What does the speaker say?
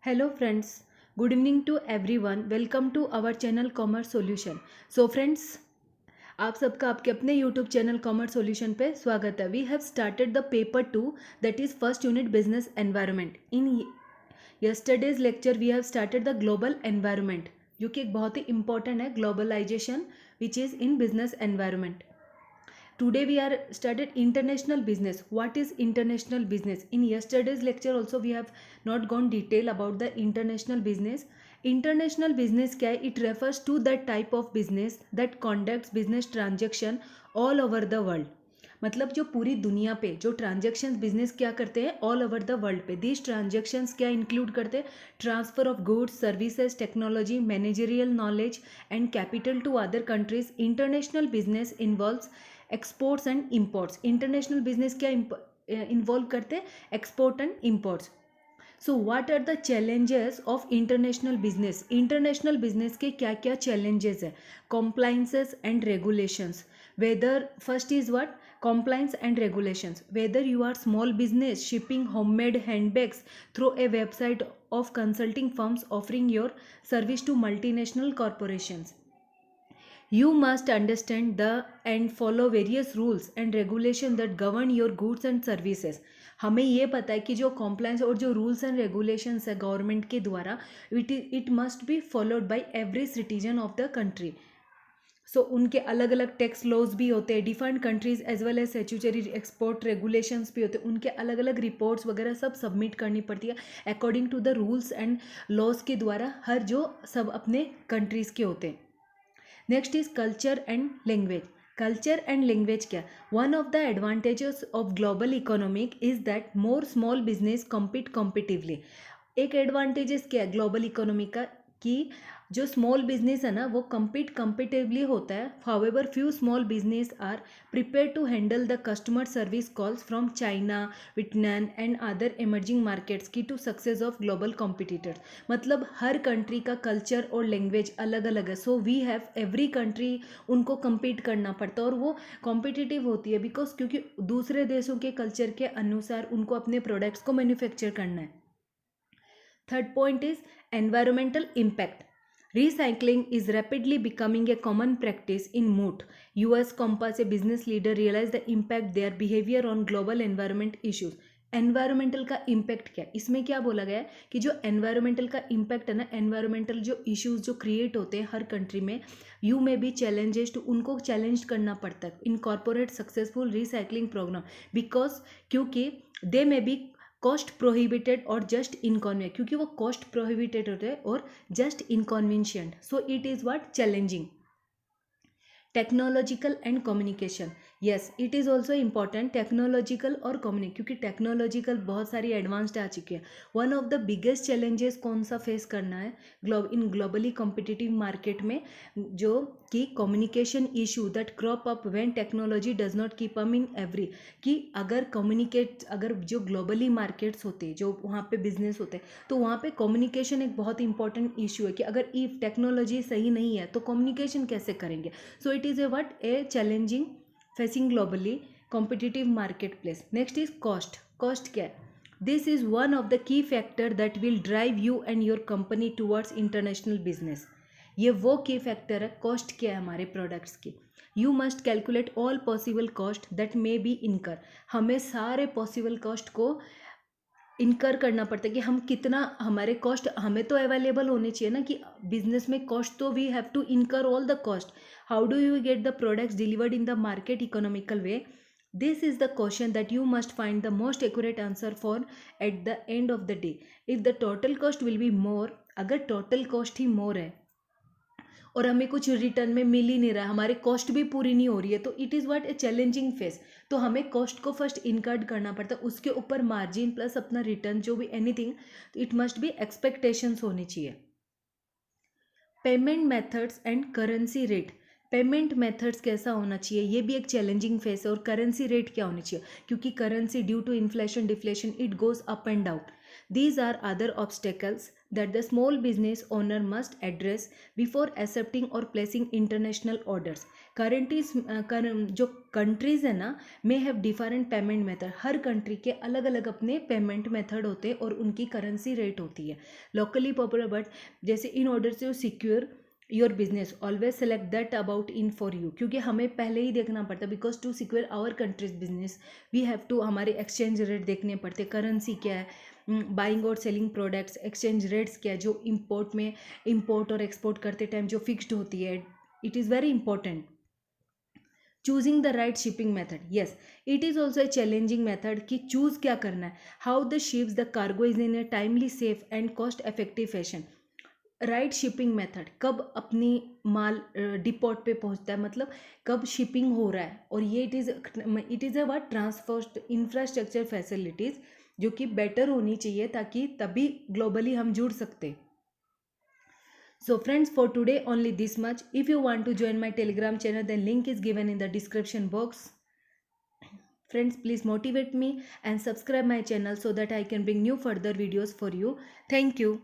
Hello friends, good evening to everyone. Welcome to our channel Commerce Solution. So friends, आप सबका आपके अपने YouTube channel commerce solution पे स्वागत है. We have started the paper 2 that is first unit business environment. In yesterday's lecture we have started the global environment, जो कि एक बहुत ही इंपॉर्टेंट है, globalization which is in business environment. Today we are studied international business. What is international business? In yesterday's lecture also we have not gone detail about the international business. International business क्या है? It refers to that type of business that conducts business transaction all over the world. मतलब जो पूरी दुनिया पे जो transactions business क्या करते हैं ऑल ओवर द वर्ल्ड पे. दीज ट्रांजेक्शन्स क्या इंक्लूड करते हैं? Transfer of goods, services, technology, managerial knowledge and capital to other countries. International business involves exports and imports. International business क्या इन्वॉल्व करते हैं? Export and imports. So what are the challenges of international business? International business के क्या क्या challenges है? Compliances and regulations. Whether first is what? compliance and regulations. Whether you are small business shipping homemade handbags through a website of consulting firms offering your service to multinational corporations, you must understand the and follow various rules and regulations that govern your goods and services. हमें ये पता है कि जो compliance और जो rules and regulations है government के द्वारा, it must be followed by every citizen of the country. So उनके अलग अलग टैक्स लॉज भी होते हैं, defined countries as well as statutory export regulations भी होते हैं. उनके अलग अलग रिपोर्ट्स वगैरह सब सबमिट करनी पड़ती है according to the rules and laws के द्वारा, हर जो सब अपने कंट्रीज़ के होते हैं. Next is culture and language. Culture and language क्या? One of the advantages of global economic is that more small business compete competitively. एक एडवांटेजेस क्या है ग्लोबल इकोनॉमी का? कि जो स्मॉल बिजनेस है ना वो कम्पिटिवली होता है. However few small business are prepare to handle the customer service calls from China, Vietnam and other emerging markets key to success of global competitors. मतलब हर कंट्री का कल्चर और लैंग्वेज अलग अलग है. So we have every country उनको compete करना पड़ता है और वो कॉम्पिटिटिव होती है बिकॉज क्योंकि दूसरे देशों के कल्चर के अनुसार उनको अपने प्रोडक्ट्स को मैन्युफैक्चर करना है. Third point is environmental impact. Recycling is rapidly becoming a common practice in moot. US Compass, a business leader, realized the impact their behavior on global environment issues. Environmental का impact क्या है? इसमें क्या बोला गया है कि जो एनवायरमेंटल का इम्पैक्ट है ना, एनवायरमेंटल जो इश्यूज जो क्रिएट होते हैं हर कंट्री में, you may be challenges to, उनको चैलेंज करना पड़ता है in corporate successful recycling program. Because क्योंकि they may be cost prohibited और जस्ट इनकॉन्वियंट, क्योंकि वो कॉस्ट प्रोहिबिटेड होते हैं और just inconvenient. So it is what? Challenging. Technological and communication. Yes, it is also important. Technological और communication, क्योंकि technological बहुत सारी एडवांस्ड आ चुकी है. One of the biggest challenges कौन सा फेस करना है इन ग्लोबली कॉम्पिटिटिव मार्केट में? जो कि communication issue that crop up when technology does not keep up in every. कि अगर जो ग्लोबली मार्केट्स होते हैं, जो वहाँ पे बिजनेस होते हैं, तो वहाँ पे कम्युनिकेशन एक बहुत इंपॉर्टेंट इशू है कि अगर इफ टेक्नोलॉजी सही नहीं है तो कम्युनिकेशन कैसे करेंगे. सो it is a challenging facing globally competitive marketplace. Next is cost. Cost क्या है? This is one of the key factor that will drive you and your company towards international business. ये वो की फैक्टर है. Cost क्या है हमारे products की? You must calculate all possible cost that may be इनकर. हमें सारे पॉसिबल कॉस्ट को इनकर करना पड़ता है कि हम कितना, हमारे कॉस्ट हमें तो अवेलेबल होने चाहिए ना, कि बिजनेस में कॉस्ट तो we have to incur all the cost. How do you get the products delivered in the market economical way? This is the question that you must find the most accurate answer for at the end of the day. If the total cost will be more, अगर total cost ही मोर है और हमें कुछ return में मिल ही नहीं रहा है, हमारी कॉस्ट भी पूरी नहीं हो रही है, तो it is what? A challenging face. तो हमें कॉस्ट को फर्स्ट इनकर्ड करना पड़ता है, उसके ऊपर मार्जिन प्लस अपना रिटर्न जो भी anything, it must B expectations होनी चाहिए. Payment methods and currency rate. Payment methods कैसा होना चाहिए, ये भी एक चैलेंजिंग फेस है. और करेंसी रेट क्या होनी चाहिए, क्योंकि currency due to inflation deflation it goes up and down. These are other obstacles that the small business owner must address before accepting or placing international orders. जो countries है ना, may have different payment method. Her country के अलग अलग अपने payment method होते हैं और उनकी करेंसी रेट होती है. लोकली पॉपुलर, बट जैसे in order to secure your business always select that about in for you, क्योंकि हमें पहले ही देखना पड़ता है. Because to secure our country's business we have to, हमारे एक्सचेंज रेट देखने पड़ते, करेंसी क्या है, बाइंग और सेलिंग प्रोडक्ट्स, एक्सचेंज रेट्स क्या है जो इम्पोर्ट और एक्सपोर्ट करते टाइम जो फिक्स्ड होती है. It is very important. Choosing the right shipping method, yes it is also a challenging method कि चूज़ क्या करना है. How the ships the cargo is in A timely, safe and cost effective fashion. Right shipping method, कब अपनी माल depot पे पहुंचता है, मतलब कब शिपिंग हो रहा है. और ये it is about transport infrastructure facilities जो कि बेटर होनी चाहिए ताकि तभी ग्लोबली हम जुड़ सकते. So friends, for today only this much. If you want to join my Telegram channel, then link is given in the description box. Friends, please motivate me and subscribe my channel so that I can bring new further videos for you. Thank you.